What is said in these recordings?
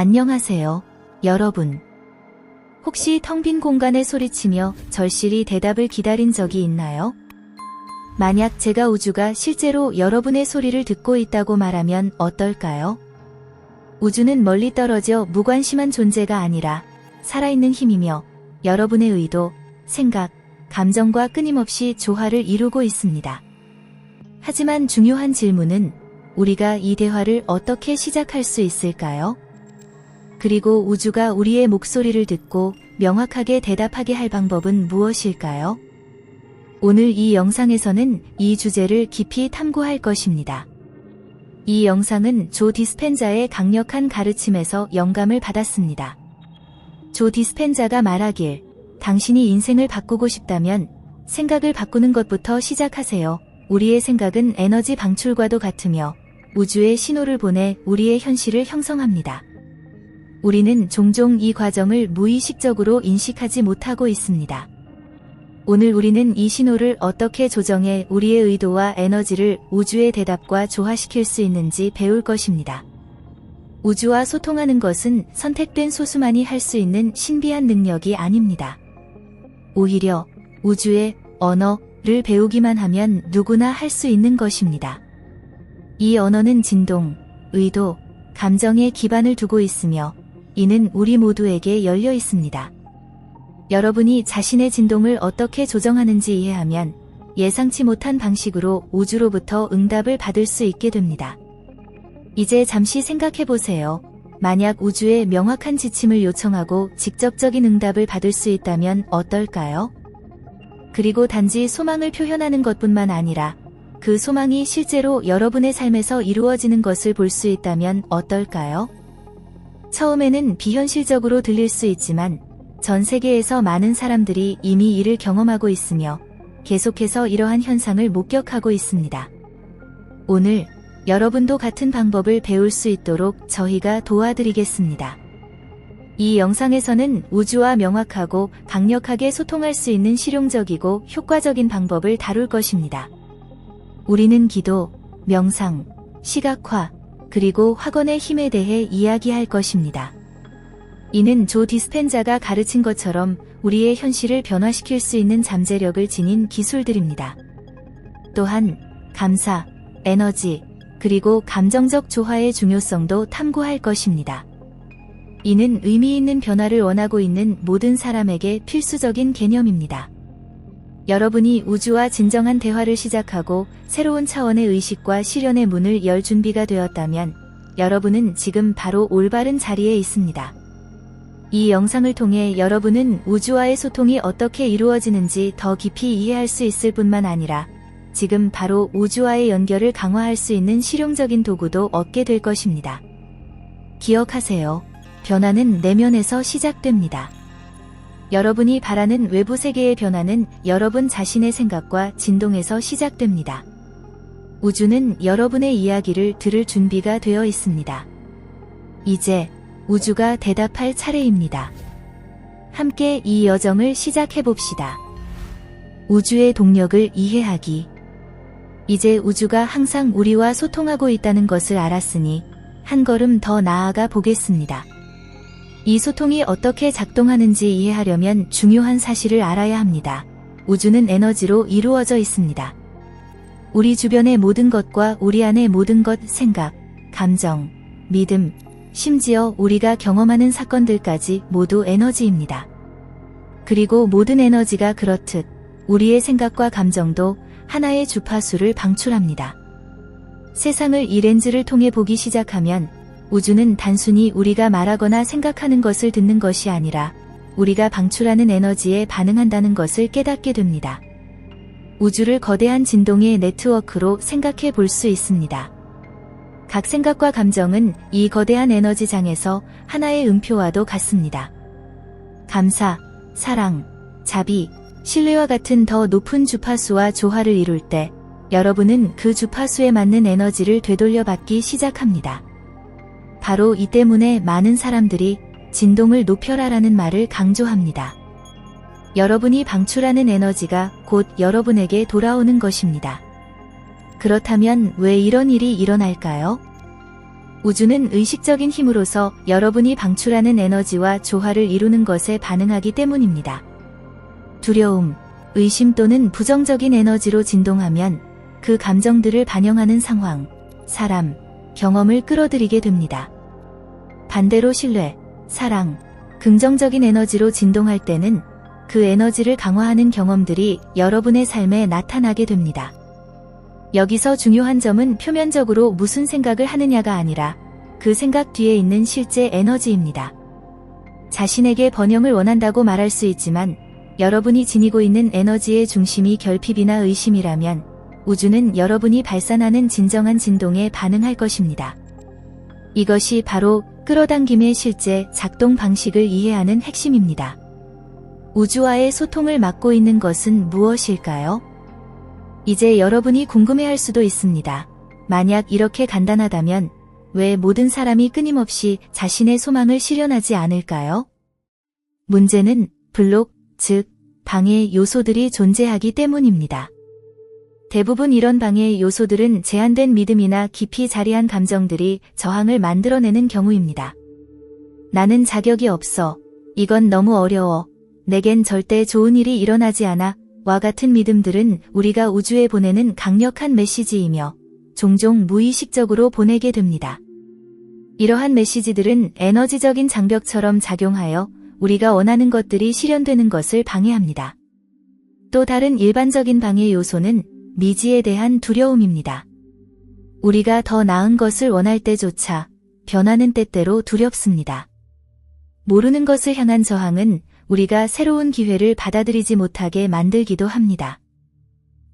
안녕하세요, 여러분. 혹시 텅 빈 공간에 소리치며 절실히 대답을 기다린 적이 있나요? 만약 제가 우주가 실제로 여러분의 소리를 듣고 있다고 말하면 어떨까요? 우주는 멀리 떨어져 무관심한 존재가 아니라 살아있는 힘이며 여러분의 의도, 생각, 감정과 끊임없이 조화를 이루고 있습니다. 하지만 중요한 질문은 우리가 이 대화를 어떻게 시작할 수 있을까요? 그리고 우주가 우리의 목소리를 듣고 명확하게 대답하게 할 방법은 무엇일까요? 오늘 이 영상에서는 이 주제를 깊이 탐구할 것입니다. 이 영상은 조 디스펜자의 강력한 가르침에서 영감을 받았습니다. 조 디스펜자가 말하길, 당신이 인생을 바꾸고 싶다면 생각을 바꾸는 것부터 시작하세요. 우리의 생각은 에너지 방출과도 같으며 우주에 신호를 보내 우리의 현실을 형성합니다. 우리는 종종 이 과정을 무의식적으로 인식하지 못하고 있습니다. 오늘 우리는 이 신호를 어떻게 조정해 우리의 의도와 에너지를 우주의 대답과 조화시킬 수 있는지 배울 것입니다. 우주와 소통하는 것은 선택된 소수만이 할 수 있는 신비한 능력이 아닙니다. 오히려 우주의 언어를 배우기만 하면 누구나 할 수 있는 것입니다. 이 언어는 진동, 의도, 감정에 기반을 두고 있으며 이는 우리 모두에게 열려 있습니다. 여러분이 자신의 진동을 어떻게 조정하는지 이해하면 예상치 못한 방식으로 우주로부터 응답을 받을 수 있게 됩니다. 이제 잠시 생각해 보세요. 만약 우주에 명확한 지침을 요청하고 직접적인 응답을 받을 수 있다면 어떨까요? 그리고 단지 소망을 표현하는 것뿐만 아니라 그 소망이 실제로 여러분의 삶에서 이루어지는 것을 볼 수 있다면 어떨까요? 처음에는 비현실적으로 들릴 수 있지만 전 세계에서 많은 사람들이 이미 이를 경험하고 있으며 계속해서 이러한 현상을 목격하고 있습니다. 오늘 여러분도 같은 방법을 배울 수 있도록 저희가 도와드리겠습니다. 이 영상에서는 우주와 명확하고 강력하게 소통할 수 있는 실용적이고 효과적인 방법을 다룰 것입니다. 우리는 기도, 명상, 시각화, 그리고 확언의 힘에 대해 이야기할 것입니다. 이는 조 디스펜자가 가르친 것처럼 우리의 현실을 변화시킬 수 있는 잠재력을 지닌 기술들입니다. 또한 감사, 에너지, 그리고 감정적 조화의 중요성도 탐구할 것입니다. 이는 의미 있는 변화를 원하고 있는 모든 사람에게 필수적인 개념입니다. 여러분이 우주와 진정한 대화를 시작하고 새로운 차원의 의식과 실현의 문을 열 준비가 되었다면 여러분은 지금 바로 올바른 자리에 있습니다. 이 영상을 통해 여러분은 우주와의 소통이 어떻게 이루어지는지 더 깊이 이해할 수 있을 뿐만 아니라 지금 바로 우주와의 연결을 강화할 수 있는 실용적인 도구도 얻게 될 것입니다. 기억하세요. 변화는 내면에서 시작됩니다. 여러분이 바라는 외부 세계의 변화는 여러분 자신의 생각과 진동에서 시작됩니다. 우주는 여러분의 이야기를 들을 준비가 되어 있습니다. 이제 우주가 대답할 차례입니다. 함께 이 여정을 시작해봅시다. 우주의 동력을 이해하기. 이제 우주가 항상 우리와 소통하고 있다는 것을 알았으니 한 걸음 더 나아가 보겠습니다. 이 소통이 어떻게 작동하는지 이해하려면 중요한 사실을 알아야 합니다. 우주는 에너지로 이루어져 있습니다. 우리 주변의 모든 것과 우리 안의 모든 것, 생각, 감정, 믿음, 심지어 우리가 경험하는 사건들까지 모두 에너지입니다. 그리고 모든 에너지가 그렇듯 우리의 생각과 감정도 하나의 주파수를 방출합니다. 세상을 이 렌즈를 통해 보기 시작하면 우주는 단순히 우리가 말하거나 생각하는 것을 듣는 것이 아니라 우리가 방출하는 에너지에 반응한다는 것을 깨닫게 됩니다. 우주를 거대한 진동의 네트워크로 생각해 볼 수 있습니다. 각 생각과 감정은 이 거대한 에너지장에서 하나의 음표와도 같습니다. 감사, 사랑, 자비, 신뢰와 같은 더 높은 주파수와 조화를 이룰 때 여러분은 그 주파수에 맞는 에너지를 되돌려받기 시작합니다. 바로 이 때문에 많은 사람들이 진동을 높여라라는 말을 강조합니다. 여러분이 방출하는 에너지가 곧 여러분에게 돌아오는 것입니다. 그렇다면 왜 이런 일이 일어날까요? 우주는 의식적인 힘으로서 여러분이 방출하는 에너지와 조화를 이루는 것에 반응하기 때문입니다. 두려움, 의심 또는 부정적인 에너지로 진동하면 그 감정들을 반영하는 상황, 사람, 경험을 끌어들이게 됩니다. 반대로 신뢰, 사랑, 긍정적인 에너지로 진동할 때는 그 에너지를 강화하는 경험들이 여러분의 삶에 나타나게 됩니다. 여기서 중요한 점은 표면적으로 무슨 생각을 하느냐가 아니라 그 생각 뒤에 있는 실제 에너지입니다. 자신에게 번영을 원한다고 말할 수 있지만 여러분이 지니고 있는 에너지의 중심이 결핍이나 의심이라면 우주는 여러분이 발산하는 진정한 진동에 반응할 것입니다. 이것이 바로 끌어당김의 실제 작동 방식을 이해하는 핵심입니다. 우주와의 소통을 막고 있는 것은 무엇일까요? 이제 여러분이 궁금해할 수도 있습니다. 만약 이렇게 간단하다면 왜 모든 사람이 끊임없이 자신의 소망을 실현하지 않을까요? 문제는 블록, 즉 방해 요소들이 존재하기 때문입니다. 대부분 이런 방해 요소들은 제한된 믿음이나 깊이 자리한 감정들이 저항을 만들어내는 경우입니다. 나는 자격이 없어. 이건 너무 어려워. 내겐 절대 좋은 일이 일어나지 않아. 와 같은 믿음들은 우리가 우주에 보내는 강력한 메시지이며 종종 무의식적으로 보내게 됩니다. 이러한 메시지들은 에너지적인 장벽처럼 작용하여 우리가 원하는 것들이 실현되는 것을 방해합니다. 또 다른 일반적인 방해 요소는 미지에 대한 두려움입니다. 우리가 더 나은 것을 원할 때조차 변화는 때때로 두렵습니다. 모르는 것을 향한 저항은 우리가 새로운 기회를 받아들이지 못하게 만들기도 합니다.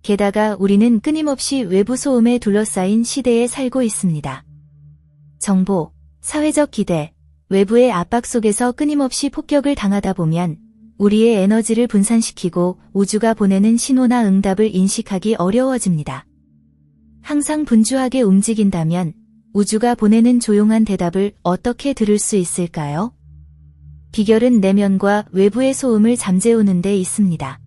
게다가 우리는 끊임없이 외부 소음에 둘러싸인 시대에 살고 있습니다. 정보, 사회적 기대, 외부의 압박 속에서 끊임없이 폭격을 당하다 보면 우리의 에너지를 분산시키고 우주가 보내는 신호나 응답을 인식하기 어려워집니다. 항상 분주하게 움직인다면 우주가 보내는 조용한 대답을 어떻게 들을 수 있을까요? 비결은 내면과 외부의 소음을 잠재우는 데 있습니다.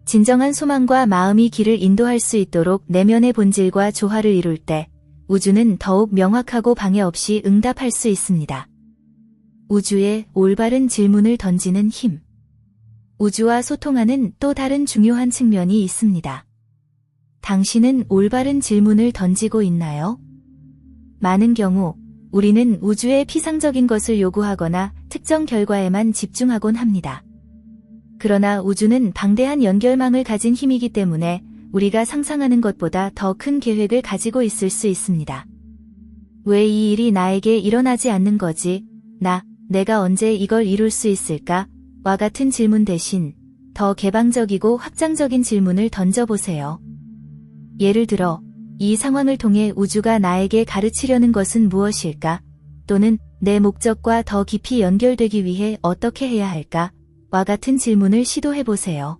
진정한 소망과 마음이 길을 인도할 수 있도록 내면의 본질과 조화를 이룰 때 우주는 더욱 명확하고 방해 없이 응답할 수 있습니다. 우주에 올바른 질문을 던지는 힘. 우주와 소통하는 또 다른 중요한 측면이 있습니다. 당신은 올바른 질문을 던지고 있나요? 많은 경우 우리는 우주에 피상적인 것을 요구하거나 특정 결과에만 집중하곤 합니다. 그러나 우주는 방대한 연결망을 가진 힘이기 때문에 우리가 상상하는 것보다 더 큰 계획을 가지고 있을 수 있습니다. 왜 이 일이 나에게 일어나지 않는 거지? 내가 언제 이걸 이룰 수 있을까? 와 같은 질문 대신 더 개방적이고 확장적인 질문을 던져보세요. 예를 들어, 이 상황을 통해 우주가 나에게 가르치려는 것은 무엇일까? 또는 내 목적과 더 깊이 연결되기 위해 어떻게 해야 할까? 와 같은 질문을 시도해보세요.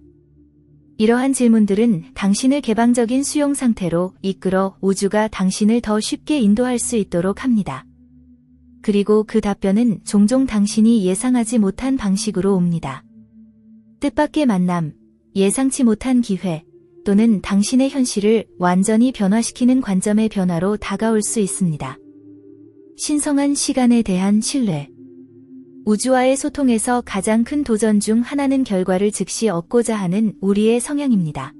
이러한 질문들은 당신을 개방적인 수용 상태로 이끌어 우주가 당신을 더 쉽게 인도할 수 있도록 합니다. 그리고 그 답변은 종종 당신이 예상하지 못한 방식으로 옵니다. 뜻밖의 만남, 예상치 못한 기회, 또는 당신의 현실을 완전히 변화시키는 관점의 변화로 다가올 수 있습니다. 신성한 시간에 대한 신뢰. 우주와의 소통에서 가장 큰 도전 중 하나는 결과를 즉시 얻고자 하는 우리의 성향입니다.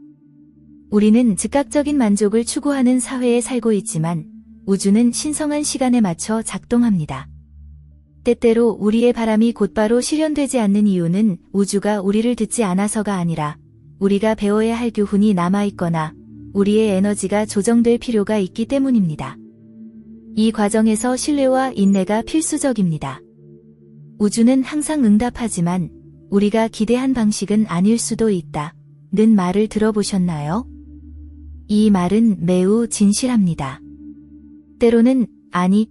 우리는 즉각적인 만족을 추구하는 사회에 살고 있지만 우주는 신성한 시간에 맞춰 작동합니다. 때때로 우리의 바람이 곧바로 실현되지 않는 이유는 우주가 우리를 듣지 않아서가 아니라 우리가 배워야 할 교훈이 남아있거나 우리의 에너지가 조정될 필요가 있기 때문입니다. 이 과정에서 신뢰와 인내가 필수적입니다. 우주는 항상 응답하지만 우리가 기대한 방식은 아닐 수도 있다. 는 말을 들어보셨나요? 이 말은 매우 진실합니다. 때로는 아니,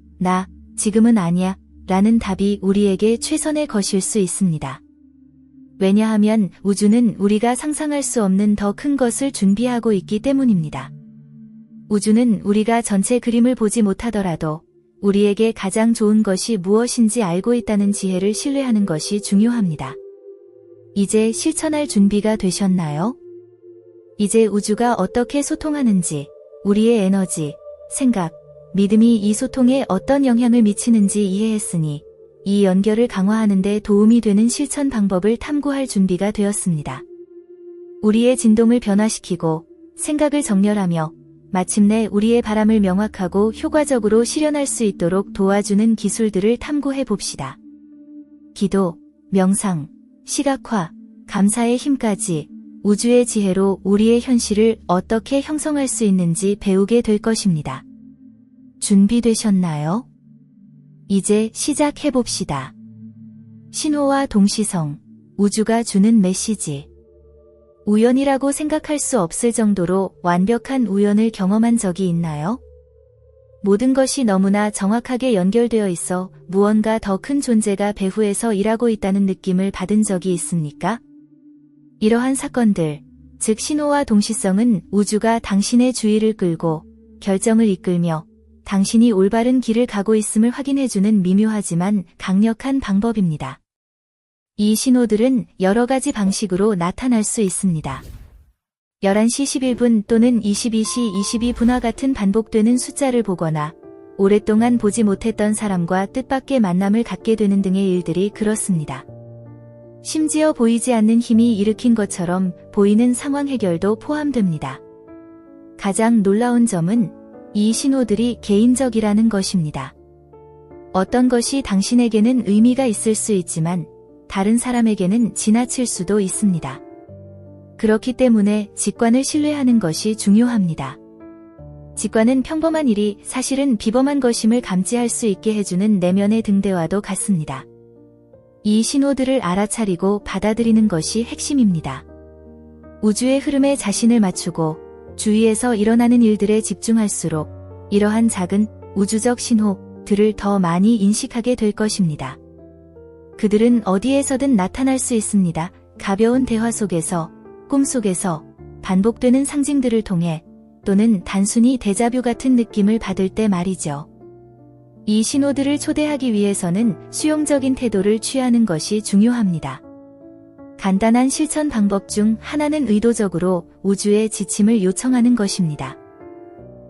지금은 아니야 라는 답이 우리에게 최선의 것일 수 있습니다. 왜냐하면 우주는 우리가 상상할 수 없는 더 큰 것을 준비하고 있기 때문입니다. 우주는 우리가 전체 그림을 보지 못하더라도 우리에게 가장 좋은 것이 무엇인지 알고 있다는 지혜를 신뢰하는 것이 중요합니다. 이제 실천할 준비가 되셨나요? 이제 우주가 어떻게 소통하는지, 우리의 에너지, 생각, 믿음이 이 소통에 어떤 영향을 미치는지 이해했으니 이 연결을 강화하는 데 도움이 되는 실천 방법을 탐구할 준비가 되었습니다. 우리의 진동을 변화시키고 생각을 정렬하며 마침내 우리의 바람을 명확하고 효과적으로 실현할 수 있도록 도와주는 기술들을 탐구해 봅시다. 기도, 명상, 시각화, 감사의 힘까지 우주의 지혜로 우리의 현실을 어떻게 형성할 수 있는지 배우게 될 것입니다. 준비되셨나요? 이제 시작해 봅시다. 신호와 동시성, 우주가 주는 메시지. 우연이라고 생각할 수 없을 정도로 완벽한 우연을 경험한 적이 있나요? 모든 것이 너무나 정확하게 연결되어 있어 무언가 더 큰 존재가 배후에서 일하고 있다는 느낌을 받은 적이 있습니까? 이러한 사건들, 즉 신호와 동시성은 우주가 당신의 주의를 끌고 결정을 이끌며 당신이 올바른 길을 가고 있음을 확인해주는 미묘하지만 강력한 방법입니다. 이 신호들은 여러 가지 방식으로 나타날 수 있습니다. 11시 11분 또는 22시 22분과 같은 반복되는 숫자를 보거나 오랫동안 보지 못했던 사람과 뜻밖의 만남을 갖게 되는 등의 일들이 그렇습니다. 심지어 보이지 않는 힘이 일으킨 것처럼 보이는 상황 해결도 포함됩니다. 가장 놀라운 점은 이 신호들이 개인적이라는 것입니다. 어떤 것이 당신에게는 의미가 있을 수 있지만 다른 사람에게는 지나칠 수도 있습니다. 그렇기 때문에 직관을 신뢰하는 것이 중요합니다. 직관은 평범한 일이 사실은 비범한 것임을 감지할 수 있게 해주는 내면의 등대와도 같습니다. 이 신호들을 알아차리고 받아들이는 것이 핵심입니다. 우주의 흐름에 자신을 맞추고 주위에서 일어나는 일들에 집중할수록 이러한 작은 우주적 신호들을 더 많이 인식하게 될 것입니다. 그들은 어디에서든 나타날 수 있습니다. 가벼운 대화 속에서, 꿈속에서, 반복되는 상징들을 통해 또는 단순히 데자뷰 같은 느낌을 받을 때 말이죠. 이 신호들을 초대하기 위해서는 수용적인 태도를 취하는 것이 중요합니다. 간단한 실천 방법 중 하나는 의도적으로 우주의 지침을 요청하는 것입니다.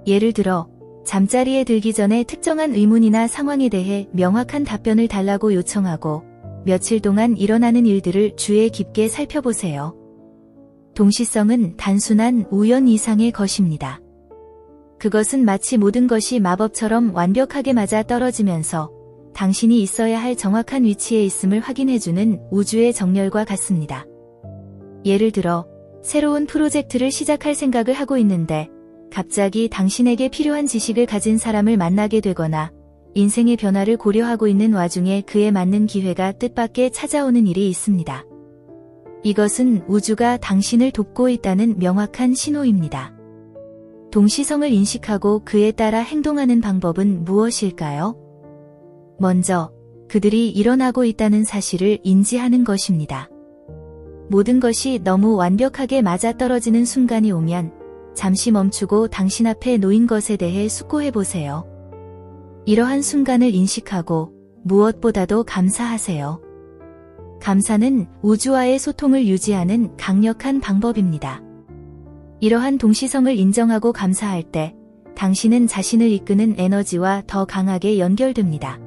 예를 들어, 잠자리에 들기 전에 특정한 의문이나 상황에 대해 명확한 답변을 달라고 요청하고 며칠 동안 일어나는 일들을 주의 깊게 살펴보세요. 동시성은 단순한 우연 이상의 것입니다. 그것은 마치 모든 것이 마법처럼 완벽하게 맞아 떨어지면서 당신이 있어야 할 정확한 위치에 있음을 확인해주는 우주의 정렬과 같습니다. 예를 들어, 새로운 프로젝트를 시작할 생각을 하고 있는데 갑자기 당신에게 필요한 지식을 가진 사람을 만나게 되거나 인생의 변화를 고려하고 있는 와중에 그에 맞는 기회가 뜻밖의 찾아오는 일이 있습니다. 이것은 우주가 당신을 돕고 있다는 명확한 신호입니다. 동시성을 인식하고 그에 따라 행동하는 방법은 무엇일까요? 먼저, 그들이 일어나고 있다는 사실을 인지하는 것입니다. 모든 것이 너무 완벽하게 맞아떨어지는 순간이 오면 잠시 멈추고 당신 앞에 놓인 것에 대해 숙고해보세요. 이러한 순간을 인식하고 무엇보다도 감사하세요. 감사는 우주와의 소통을 유지하는 강력한 방법입니다. 이러한 동시성을 인정하고 감사할 때 당신은 자신을 이끄는 에너지와 더 강하게 연결됩니다.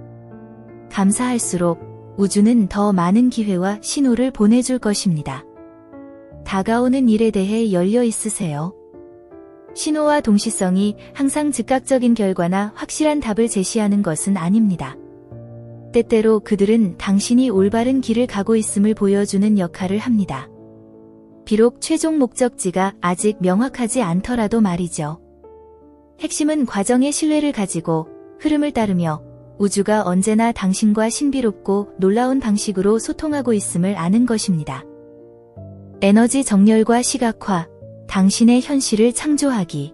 감사할수록 우주는 더 많은 기회와 신호를 보내줄 것입니다. 다가오는 일에 대해 열려 있으세요. 신호와 동시성이 항상 즉각적인 결과나 확실한 답을 제시하는 것은 아닙니다. 때때로 그들은 당신이 올바른 길을 가고 있음을 보여주는 역할을 합니다. 비록 최종 목적지가 아직 명확하지 않더라도 말이죠. 핵심은 과정의 신뢰를 가지고 흐름을 따르며 우주가 언제나 당신과 신비롭고 놀라운 방식으로 소통하고 있음을 아는 것입니다. 에너지 정렬과 시각화, 당신의 현실을 창조하기.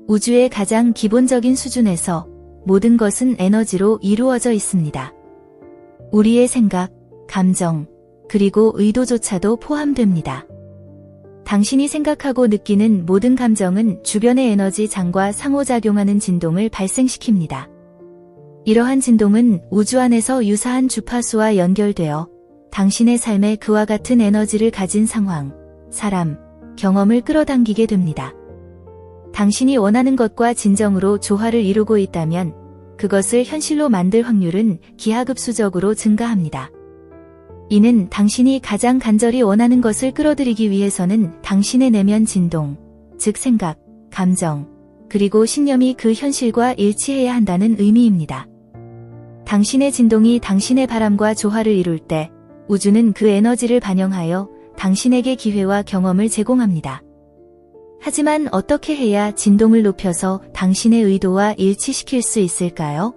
우주의 가장 기본적인 수준에서 모든 것은 에너지로 이루어져 있습니다. 우리의 생각, 감정, 그리고 의도조차도 포함됩니다. 당신이 생각하고 느끼는 모든 감정은 주변의 에너지 장과 상호작용하는 진동을 발생시킵니다. 이러한 진동은 우주 안에서 유사한 주파수와 연결되어 당신의 삶에 그와 같은 에너지를 가진 상황, 사람, 경험을 끌어당기게 됩니다. 당신이 원하는 것과 진정으로 조화를 이루고 있다면 그것을 현실로 만들 확률은 기하급수적으로 증가합니다. 이는 당신이 가장 간절히 원하는 것을 끌어들이기 위해서는 당신의 내면 진동, 즉 생각, 감정, 그리고 신념이 그 현실과 일치해야 한다는 의미입니다. 당신의 진동이 당신의 바람과 조화를 이룰 때 우주는 그 에너지를 반영하여 당신에게 기회와 경험을 제공합니다. 하지만 어떻게 해야 진동을 높여서 당신의 의도와 일치시킬 수 있을까요?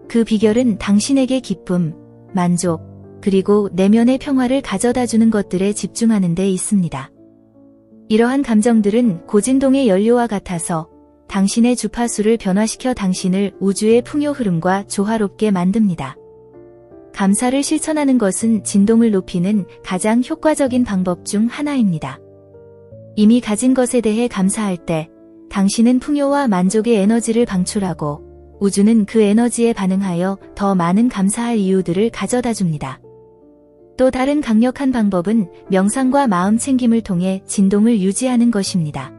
그 비결은 당신에게 기쁨, 만족, 그리고 내면의 평화를 가져다주는 것들에 집중하는 데 있습니다. 이러한 감정들은 고진동의 연료와 같아서 당신의 주파수를 변화시켜 당신을 우주의 풍요 흐름과 조화롭게 만듭니다. 감사를 실천하는 것은 진동을 높이는 가장 효과적인 방법 중 하나입니다. 이미 가진 것에 대해 감사할 때 당신은 풍요와 만족의 에너지를 방출하고 우주는 그 에너지에 반응하여 더 많은 감사할 이유들을 가져다 줍니다. 또 다른 강력한 방법은 명상과 마음 챙김을 통해 진동을 유지하는 것입니다.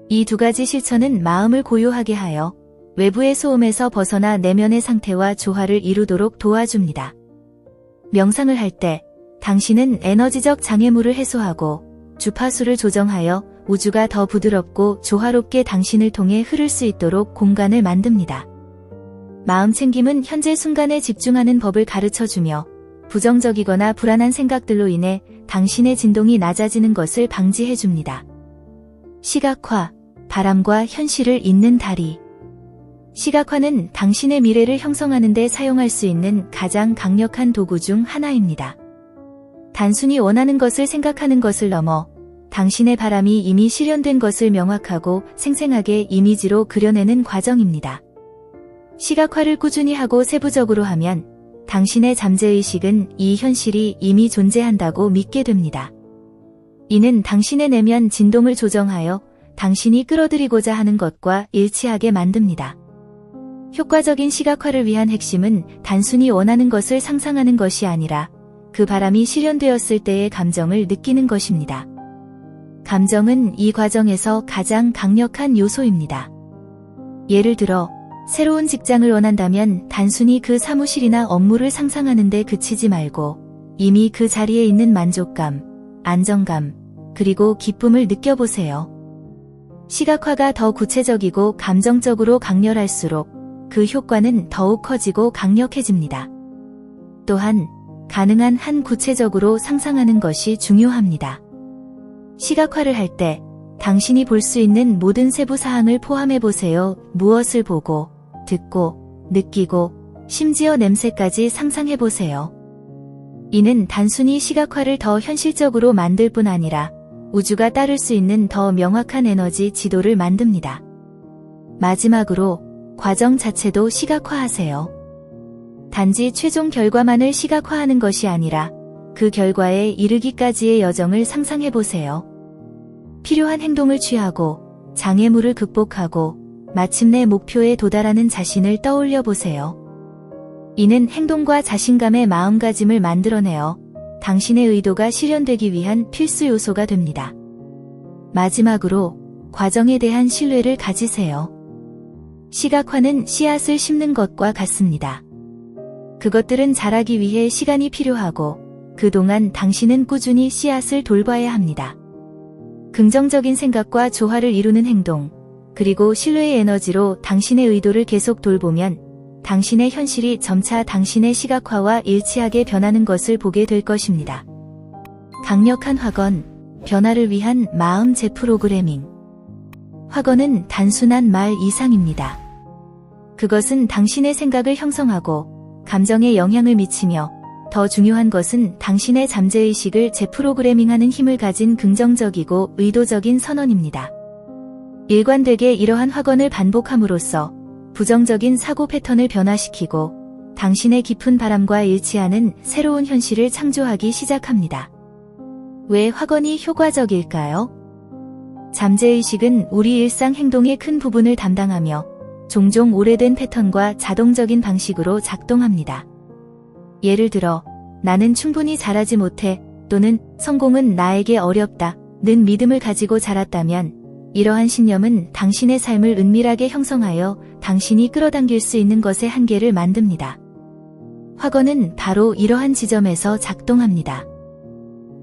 이 두 가지 실천은 마음을 고요하게 하여 외부의 소음에서 벗어나 내면의 상태와 조화를 이루도록 도와줍니다. 명상을 할 때 당신은 에너지적 장애물을 해소하고 주파수를 조정하여 우주가 더 부드럽고 조화롭게 당신을 통해 흐를 수 있도록 공간을 만듭니다. 마음 챙김은 현재 순간에 집중하는 법을 가르쳐주며 부정적이거나 불안한 생각들로 인해 당신의 진동이 낮아지는 것을 방지해줍니다. 시각화, 바람과 현실을 잇는 다리. 시각화는 당신의 미래를 형성하는 데 사용할 수 있는 가장 강력한 도구 중 하나입니다. 단순히 원하는 것을 생각하는 것을 넘어 당신의 바람이 이미 실현된 것을 명확하고 생생하게 이미지로 그려내는 과정입니다. 시각화를 꾸준히 하고 세부적으로 하면 당신의 잠재의식은 이 현실이 이미 존재한다고 믿게 됩니다. 이는 당신의 내면 진동을 조정하여 당신이 끌어들이고자 하는 것과 일치하게 만듭니다. 효과적인 시각화를 위한 핵심은 단순히 원하는 것을 상상하는 것이 아니라 그 바람이 실현되었을 때의 감정을 느끼는 것입니다. 감정은 이 과정에서 가장 강력한 요소입니다. 예를 들어 새로운 직장을 원한다면 단순히 그 사무실이나 업무를 상상하는 데 그치지 말고 이미 그 자리에 있는 만족감, 안정감, 그리고 기쁨을 느껴보세요. 시각화가 더 구체적이고 감정적으로 강렬할수록 그 효과는 더욱 커지고 강력해집니다. 또한 가능한 한 구체적으로 상상하는 것이 중요합니다. 시각화를 할 때 당신이 볼 수 있는 모든 세부 사항을 포함해 보세요. 무엇을 보고, 듣고, 느끼고, 심지어 냄새까지 상상해 보세요. 이는 단순히 시각화를 더 현실적으로 만들 뿐 아니라 우주가 따를 수 있는 더 명확한 에너지 지도를 만듭니다. 마지막으로 과정 자체도 시각화하세요. 단지 최종 결과만을 시각화하는 것이 아니라 그 결과에 이르기까지의 여정을 상상해 보세요. 필요한 행동을 취하고 장애물을 극복하고 마침내 목표에 도달하는 자신을 떠올려 보세요. 이는 행동과 자신감의 마음가짐을 만들어내어 당신의 의도가 실현되기 위한 필수 요소가 됩니다. 마지막으로 과정에 대한 신뢰를 가지세요. 시각화는 씨앗을 심는 것과 같습니다. 그것들은 자라기 위해 시간이 필요하고 그동안 당신은 꾸준히 씨앗을 돌봐야 합니다. 긍정적인 생각과 조화를 이루는 행동, 그리고 신뢰의 에너지로 당신의 의도를 계속 돌보면 당신의 현실이 점차 당신의 시각화와 일치하게 변하는 것을 보게 될 것입니다. 강력한 확언, 변화를 위한 마음 재프로그래밍. 확언은 단순한 말 이상입니다. 그것은 당신의 생각을 형성하고 감정에 영향을 미치며 더 중요한 것은 당신의 잠재의식을 재프로그래밍하는 힘을 가진 긍정적이고 의도적인 선언입니다. 일관되게 이러한 확언을 반복함으로써 부정적인 사고 패턴을 변화시키고 당신의 깊은 바람과 일치하는 새로운 현실을 창조하기 시작합니다. 왜 확언이 효과적일까요? 잠재의식은 우리 일상 행동의 큰 부분을 담당하며 종종 오래된 패턴과 자동적인 방식으로 작동합니다. 예를 들어, 나는 충분히 잘하지 못해 또는 성공은 나에게 어렵다 는 믿음을 가지고 자랐다면 이러한 신념은 당신의 삶을 은밀하게 형성하여 당신이 끌어당길 수 있는 것의 한계를 만듭니다. 확언은 바로 이러한 지점에서 작동합니다.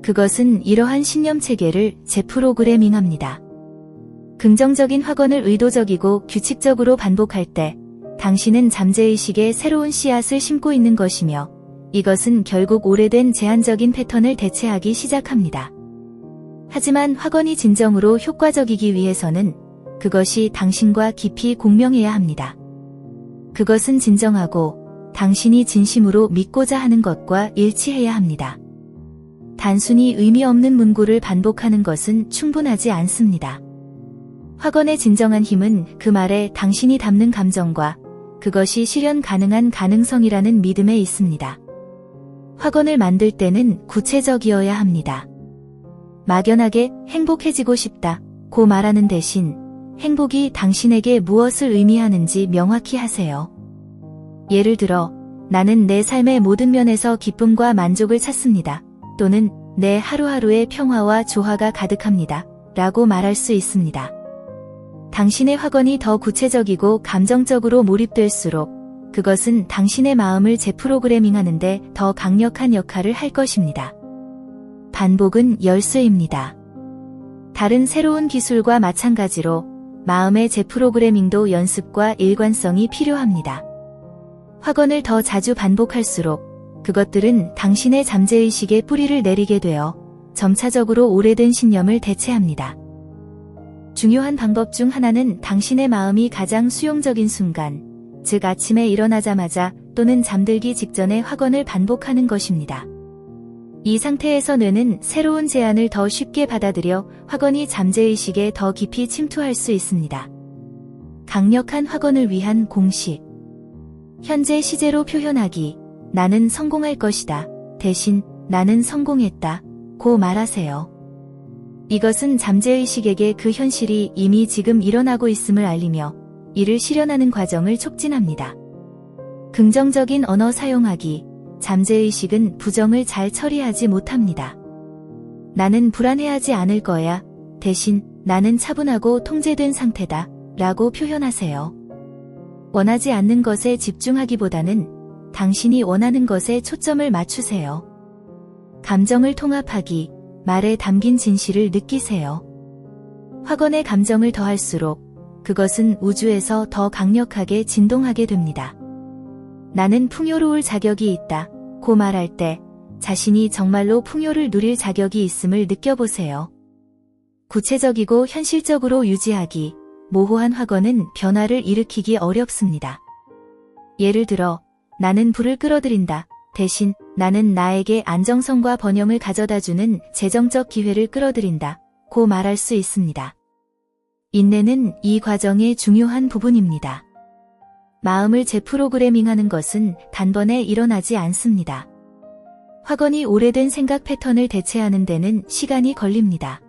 그것은 이러한 신념 체계를 재프로그래밍합니다. 긍정적인 확언을 의도적이고 규칙적으로 반복할 때 당신은 잠재의식에 새로운 씨앗을 심고 있는 것이며 이것은 결국 오래된 제한적인 패턴을 대체하기 시작합니다. 하지만 확언이 진정으로 효과적이기 위해서는 그것이 당신과 깊이 공명해야 합니다. 그것은 진정하고 당신이 진심으로 믿고자 하는 것과 일치해야 합니다. 단순히 의미 없는 문구를 반복하는 것은 충분하지 않습니다. 확언의 진정한 힘은 그 말에 당신이 담는 감정과 그것이 실현 가능한 가능성이라는 믿음에 있습니다. 확언을 만들 때는 구체적이어야 합니다. 막연하게 행복해지고 싶다고 말하는 대신 행복이 당신에게 무엇을 의미하는지 명확히 하세요. 예를 들어, 나는 내 삶의 모든 면에서 기쁨과 만족을 찾습니다. 또는 내 하루하루의 평화와 조화가 가득합니다. 라고 말할 수 있습니다. 당신의 확언이 더 구체적이고 감정적으로 몰입될수록 그것은 당신의 마음을 재프로그래밍하는데 더 강력한 역할을 할 것입니다. 반복은 열쇠입니다. 다른 새로운 기술과 마찬가지로 마음의 재프로그래밍도 연습과 일관성이 필요합니다. 확언을 더 자주 반복할수록 그것들은 당신의 잠재의식에 뿌리를 내리게 되어 점차적으로 오래된 신념을 대체합니다. 중요한 방법 중 하나는 당신의 마음이 가장 수용적인 순간, 즉 아침에 일어나자마자 또는 잠들기 직전에 확언을 반복하는 것입니다. 이 상태에서 뇌는 새로운 제안을 더 쉽게 받아들여 확언이 잠재의식에 더 깊이 침투할 수 있습니다. 강력한 확언을 위한 공식. 현재 시제로 표현하기. 나는 성공할 것이다. 대신 나는 성공했다. 고 말하세요. 이것은 잠재의식에게 그 현실이 이미 지금 일어나고 있음을 알리며 이를 실현하는 과정을 촉진합니다. 긍정적인 언어 사용하기. 잠재의식은 부정을 잘 처리하지 못합니다. 나는 불안해하지 않을 거야. 대신 나는 차분하고 통제된 상태다. 라고 표현하세요. 원하지 않는 것에 집중하기보다는 당신이 원하는 것에 초점을 맞추세요. 감정을 통합하기. 말에 담긴 진실을 느끼세요. 확언의 감정을 더할수록 그것은 우주에서 더 강력하게 진동하게 됩니다. 나는 풍요로울 자격이 있다. 고 말할 때 자신이 정말로 풍요를 누릴 자격이 있음을 느껴보세요. 구체적이고 현실적으로 유지하기. 모호한 확언은 변화를 일으키기 어렵습니다. 예를 들어, 나는 불을 끌어들인다. 대신 나는 나에게 안정성과 번영을 가져다주는 재정적 기회를 끌어들인다. 고 말할 수 있습니다. 인내는 이 과정의 중요한 부분입니다. 마음을 재프로그래밍하는 것은 단번에 일어나지 않습니다. 확언이 오래된 생각 패턴을 대체하는 데는 시간이 걸립니다.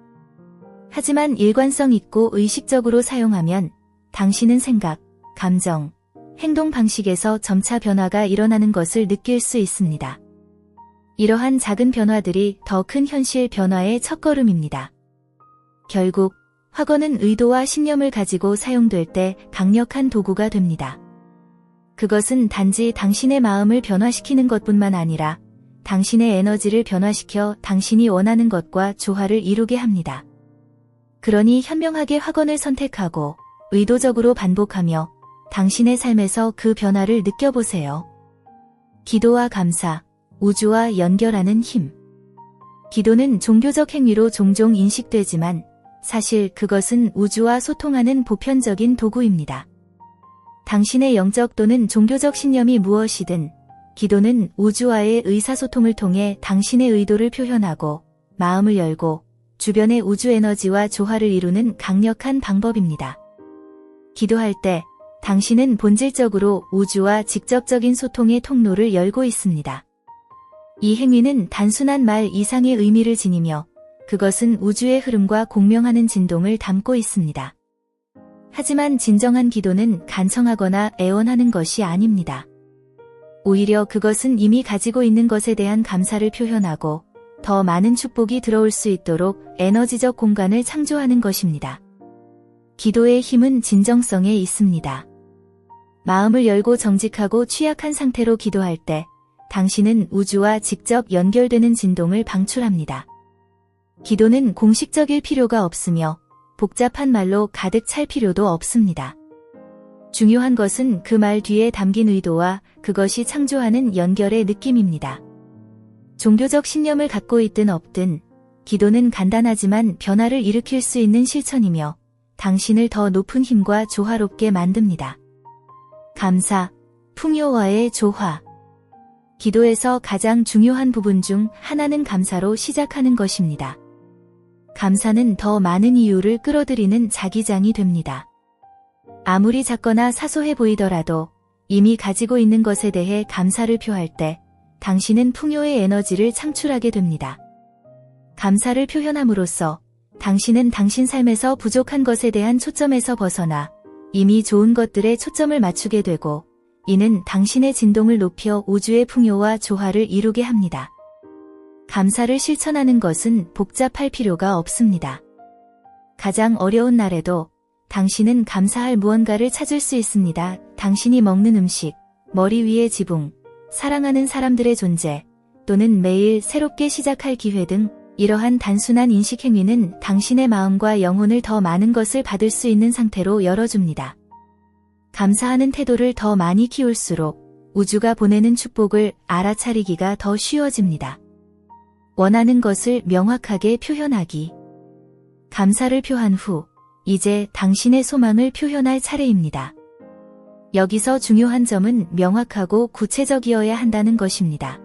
하지만 일관성 있고 의식적으로 사용하면 당신은 생각, 감정, 행동 방식에서 점차 변화가 일어나는 것을 느낄 수 있습니다. 이러한 작은 변화들이 더 큰 현실 변화의 첫걸음입니다. 결국 확언은 의도와 신념을 가지고 사용될 때 강력한 도구가 됩니다. 그것은 단지 당신의 마음을 변화시키는 것뿐만 아니라 당신의 에너지를 변화시켜 당신이 원하는 것과 조화를 이루게 합니다. 그러니 현명하게 확언을 선택하고 의도적으로 반복하며 당신의 삶에서 그 변화를 느껴보세요. 기도와 감사, 우주와 연결하는 힘. 기도는 종교적 행위로 종종 인식되지만 사실 그것은 우주와 소통하는 보편적인 도구입니다. 당신의 영적 또는 종교적 신념이 무엇이든 기도는 우주와의 의사소통을 통해 당신의 의도를 표현하고 마음을 열고 주변의 우주 에너지와 조화를 이루는 강력한 방법입니다. 기도할 때 당신은 본질적으로 우주와 직접적인 소통의 통로를 열고 있습니다. 이 행위는 단순한 말 이상의 의미를 지니며 그것은 우주의 흐름과 공명하는 진동을 담고 있습니다. 하지만 진정한 기도는 간청하거나 애원하는 것이 아닙니다. 오히려 그것은 이미 가지고 있는 것에 대한 감사를 표현하고 더 많은 축복이 들어올 수 있도록 에너지적 공간을 창조하는 것입니다. 기도의 힘은 진정성에 있습니다. 마음을 열고 정직하고 취약한 상태로 기도할 때 당신은 우주와 직접 연결되는 진동을 방출합니다. 기도는 공식적일 필요가 없으며 복잡한 말로 가득 찰 필요도 없습니다. 중요한 것은 그 말 뒤에 담긴 의도와 그것이 창조하는 연결의 느낌입니다. 종교적 신념을 갖고 있든 없든 기도는 간단하지만 변화를 일으킬 수 있는 실천이며 당신을 더 높은 힘과 조화롭게 만듭니다. 감사, 풍요와의 조화. 기도에서 가장 중요한 부분 중 하나는 감사로 시작하는 것입니다. 감사는 더 많은 이유를 끌어들이는 자기장이 됩니다. 아무리 작거나 사소해 보이더라도 이미 가지고 있는 것에 대해 감사를 표할 때 당신은 풍요의 에너지를 창출하게 됩니다. 감사를 표현함으로써 당신은 당신 삶에서 부족한 것에 대한 초점에서 벗어나 이미 좋은 것들에 초점을 맞추게 되고 이는 당신의 진동을 높여 우주의 풍요와 조화를 이루게 합니다. 감사를 실천하는 것은 복잡할 필요가 없습니다. 가장 어려운 날에도 당신은 감사할 무언가를 찾을 수 있습니다. 당신이 먹는 음식, 머리 위의 지붕, 사랑하는 사람들의 존재, 또는 매일 새롭게 시작할 기회 등 이러한 단순한 인식 행위는 당신의 마음과 영혼을 더 많은 것을 받을 수 있는 상태로 열어줍니다. 감사하는 태도를 더 많이 키울수록 우주가 보내는 축복을 알아차리기가 더 쉬워집니다. 원하는 것을 명확하게 표현하기. 감사를 표한 후 이제 당신의 소망을 표현할 차례입니다. 여기서 중요한 점은 명확하고 구체적이어야 한다는 것입니다.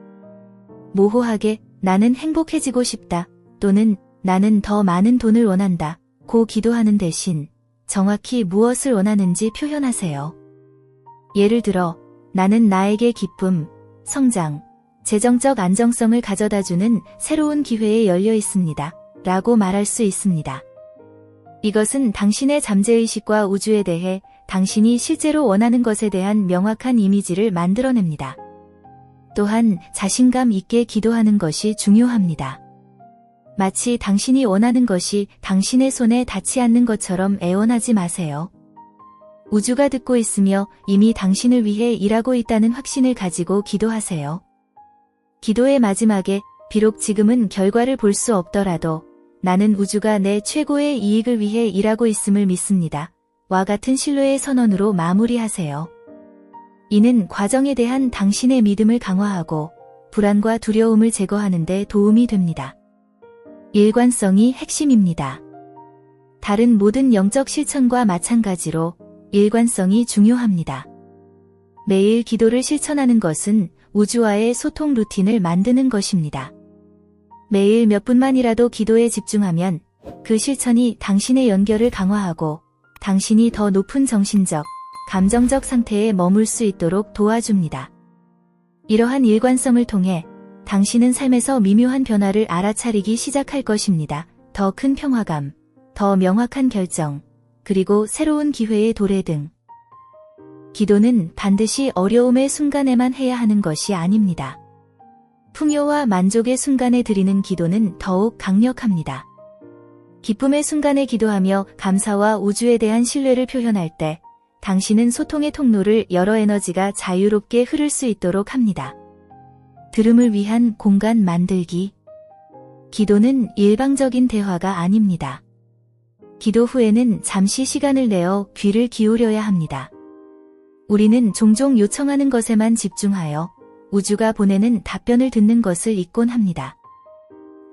모호하게 나는 행복해지고 싶다 또는 나는 더 많은 돈을 원한다 고 기도하는 대신 정확히 무엇을 원하는지 표현하세요. 예를 들어 나는 나에게 기쁨, 성장, 재정적 안정성을 가져다주는 새로운 기회에 열려 있습니다 라고 말할 수 있습니다. 이것은 당신의 잠재의식과 우주에 대해 당신이 실제로 원하는 것에 대한 명확한 이미지를 만들어냅니다. 또한 자신감 있게 기도하는 것이 중요합니다. 마치 당신이 원하는 것이 당신의 손에 닿지 않는 것처럼 애원하지 마세요. 우주가 듣고 있으며 이미 당신을 위해 일하고 있다는 확신을 가지고 기도하세요. 기도의 마지막에 비록 지금은 결과를 볼 수 없더라도 나는 우주가 내 최고의 이익을 위해 일하고 있음을 믿습니다. 와 같은 신뢰의 선언으로 마무리하세요. 이는 과정에 대한 당신의 믿음을 강화하고 불안과 두려움을 제거하는 데 도움이 됩니다. 일관성이 핵심입니다. 다른 모든 영적 실천과 마찬가지로 일관성이 중요합니다. 매일 기도를 실천하는 것은 우주와의 소통 루틴을 만드는 것입니다. 매일 몇 분만이라도 기도에 집중하면 그 실천이 당신의 연결을 강화하고 당신이 더 높은 정신적, 감정적 상태에 머물 수 있도록 도와줍니다. 이러한 일관성을 통해 당신은 삶에서 미묘한 변화를 알아차리기 시작할 것입니다. 더 큰 평화감, 더 명확한 결정, 그리고 새로운 기회의 도래 등. 기도는 반드시 어려움의 순간에만 해야 하는 것이 아닙니다. 풍요와 만족의 순간에 드리는 기도는 더욱 강력합니다. 기쁨의 순간에 기도하며 감사와 우주에 대한 신뢰를 표현할 때 당신은 소통의 통로를 열어 에너지가 자유롭게 흐를 수 있도록 합니다. 들음을 위한 공간 만들기. 기도는 일방적인 대화가 아닙니다. 기도 후에는 잠시 시간을 내어 귀를 기울여야 합니다. 우리는 종종 요청하는 것에만 집중하여 우주가 보내는 답변을 듣는 것을 잊곤 합니다.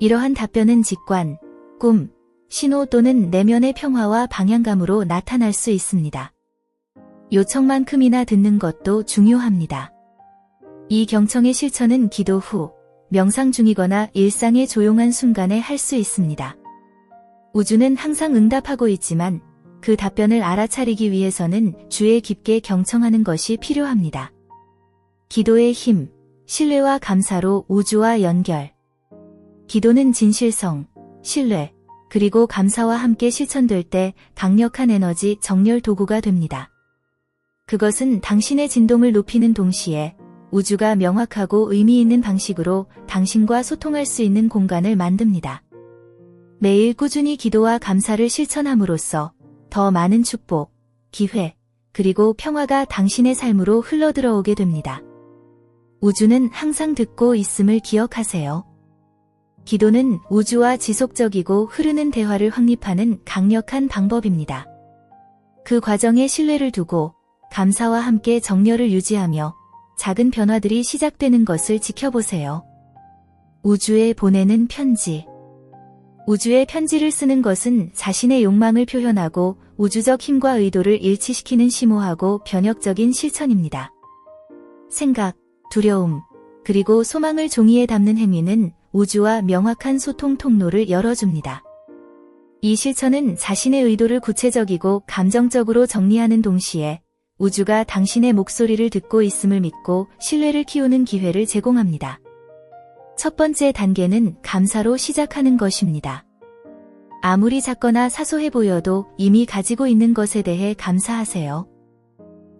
이러한 답변은 직관, 꿈, 신호 또는 내면의 평화와 방향감으로 나타날 수 있습니다. 요청만큼이나 듣는 것도 중요합니다. 이 경청의 실천은 기도 후, 명상 중이거나 일상의 조용한 순간에 할 수 있습니다. 우주는 항상 응답하고 있지만 그 답변을 알아차리기 위해서는 주에 깊게 경청하는 것이 필요합니다. 기도의 힘, 신뢰와 감사로 우주와 연결. 기도는 진실성, 신뢰, 그리고 감사와 함께 실천될 때 강력한 에너지 정렬 도구가 됩니다. 그것은 당신의 진동을 높이는 동시에 우주가 명확하고 의미 있는 방식으로 당신과 소통할 수 있는 공간을 만듭니다. 매일 꾸준히 기도와 감사를 실천함으로써 더 많은 축복, 기회, 그리고 평화가 당신의 삶으로 흘러들어오게 됩니다. 우주는 항상 듣고 있음을 기억하세요. 기도는 우주와 지속적이고 흐르는 대화를 확립하는 강력한 방법입니다. 그 과정에 신뢰를 두고 감사와 함께 정열을 유지하며 작은 변화들이 시작되는 것을 지켜보세요. 우주에 보내는 편지. 우주에 편지를 쓰는 것은 자신의 욕망을 표현하고 우주적 힘과 의도를 일치시키는 심오하고 변혁적인 실천입니다. 생각, 두려움, 그리고 소망을 종이에 담는 행위는 우주와 명확한 소통 통로를 열어줍니다. 이 실천은 자신의 의도를 구체적이고 감정적으로 정리하는 동시에 우주가 당신의 목소리를 듣고 있음을 믿고 신뢰를 키우는 기회를 제공합니다. 첫 번째 단계는 감사로 시작하는 것입니다. 아무리 작거나 사소해 보여도 이미 가지고 있는 것에 대해 감사하세요.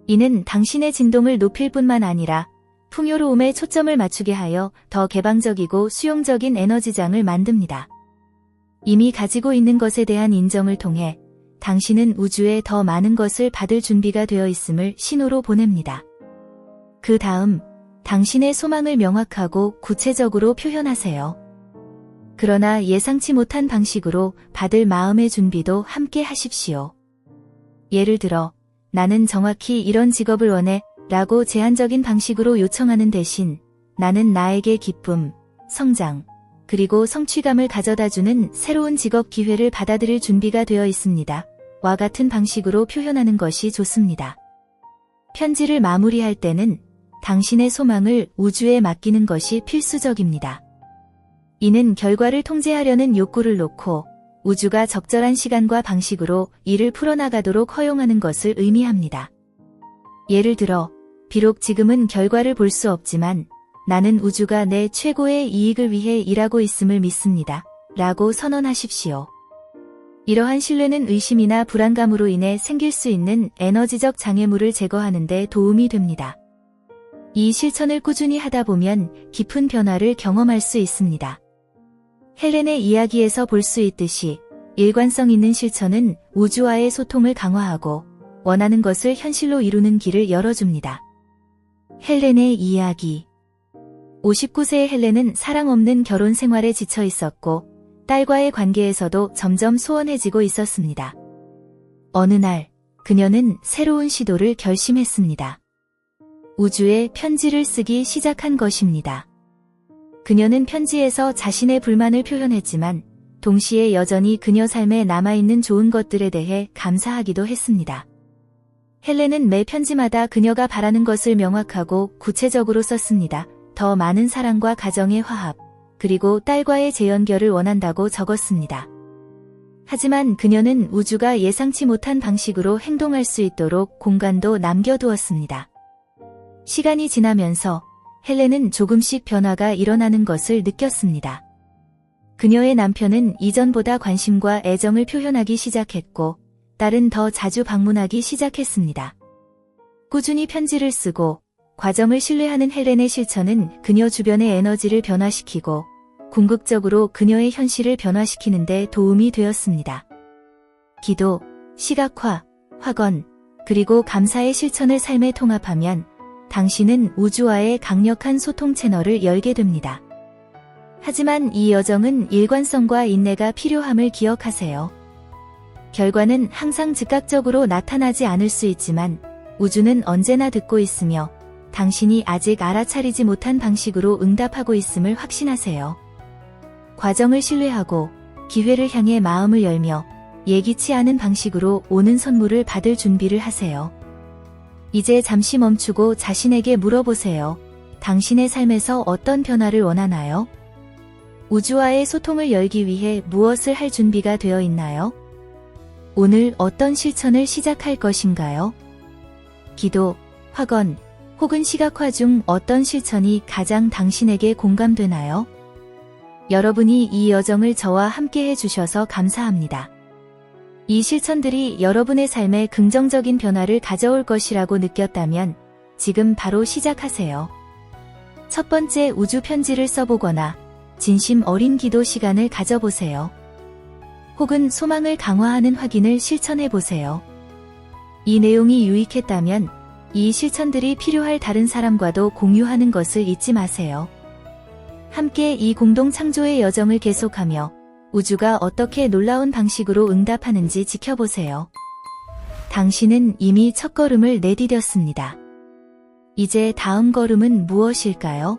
이는 당신의 진동을 높일 뿐만 아니라 풍요로움에 초점을 맞추게 하여 더 개방적이고 수용적인 에너지장을 만듭니다. 이미 가지고 있는 것에 대한 인정을 통해 당신은 우주에 더 많은 것을 받을 준비가 되어 있음을 신호로 보냅니다. 그 다음, 당신의 소망을 명확하고 구체적으로 표현하세요. 그러나 예상치 못한 방식으로 받을 마음의 준비도 함께 하십시오. 예를 들어, 나는 정확히 이런 직업을 원해 라고 제한적인 방식으로 요청하는 대신 나는 나에게 기쁨, 성장, 그리고 성취감을 가져다주는 새로운 직업 기회를 받아들일 준비가 되어 있습니다. 와 같은 방식으로 표현하는 것이 좋습니다. 편지를 마무리할 때는 당신의 소망을 우주에 맡기는 것이 필수적입니다. 이는 결과를 통제하려는 욕구를 놓고 우주가 적절한 시간과 방식으로 일을 풀어나가도록 허용하는 것을 의미합니다. 예를 들어, 비록 지금은 결과를 볼 수 없지만 나는 우주가 내 최고의 이익을 위해 일하고 있음을 믿습니다. 라고 선언하십시오. 이러한 신뢰는 의심이나 불안감으로 인해 생길 수 있는 에너지적 장애물을 제거하는 데 도움이 됩니다. 이 실천을 꾸준히 하다 보면 깊은 변화를 경험할 수 있습니다. 헬렌의 이야기에서 볼 수 있듯이 일관성 있는 실천은 우주와의 소통을 강화하고 원하는 것을 현실로 이루는 길을 열어줍니다. 헬렌의 이야기. 59세의 헬렌은 사랑 없는 결혼 생활에 지쳐 있었고 딸과의 관계에서도 점점 소원해지고 있었습니다. 어느 날 그녀는 새로운 시도를 결심했습니다. 우주에 편지를 쓰기 시작한 것입니다. 그녀는 편지에서 자신의 불만을 표현했지만 동시에 여전히 그녀 삶에 남아있는 좋은 것들에 대해 감사하기도 했습니다. 헬렌은 매 편지마다 그녀가 바라는 것을 명확하고 구체적으로 썼습니다. 더 많은 사랑과 가정의 화합, 그리고 딸과의 재연결을 원한다고 적었습니다. 하지만 그녀는 우주가 예상치 못한 방식으로 행동할 수 있도록 공간도 남겨두었습니다. 시간이 지나면서 헬렌은 조금씩 변화가 일어나는 것을 느꼈습니다. 그녀의 남편은 이전보다 관심과 애정을 표현하기 시작했고 딸은 더 자주 방문하기 시작했습니다. 꾸준히 편지를 쓰고 과정을 신뢰하는 헬렌의 실천은 그녀 주변의 에너지를 변화시키고 궁극적으로 그녀의 현실을 변화시키는 데 도움이 되었습니다. 기도, 시각화, 확언, 그리고 감사의 실천을 삶에 통합하면 당신은 우주와의 강력한 소통 채널을 열게 됩니다. 하지만 이 여정은 일관성과 인내가 필요함을 기억하세요. 결과는 항상 즉각적으로 나타나지 않을 수 있지만 우주는 언제나 듣고 있으며 당신이 아직 알아차리지 못한 방식으로 응답하고 있음을 확신하세요. 과정을 신뢰하고 기회를 향해 마음을 열며 예기치 않은 방식으로 오는 선물을 받을 준비를 하세요. 이제 잠시 멈추고 자신에게 물어보세요. 당신의 삶에서 어떤 변화를 원하나요? 우주와의 소통을 열기 위해 무엇을 할 준비가 되어 있나요? 오늘 어떤 실천을 시작할 것인가요? 기도, 확언, 혹은 시각화 중 어떤 실천이 가장 당신에게 공감되나요? 여러분이 이 여정을 저와 함께 해주셔서 감사합니다. 이 실천들이 여러분의 삶에 긍정적인 변화를 가져올 것이라고 느꼈다면 지금 바로 시작하세요. 첫 번째 우주 편지를 써보거나 진심 어린 기도 시간을 가져보세요. 혹은 소망을 강화하는 확인을 실천해 보세요. 이 내용이 유익했다면 이 실천들이 필요할 다른 사람과도 공유하는 것을 잊지 마세요. 함께 이 공동 창조의 여정을 계속하며 우주가 어떻게 놀라운 방식으로 응답하는지 지켜보세요. 당신은 이미 첫걸음을 내디뎠습니다. 이제 다음 걸음은 무엇일까요?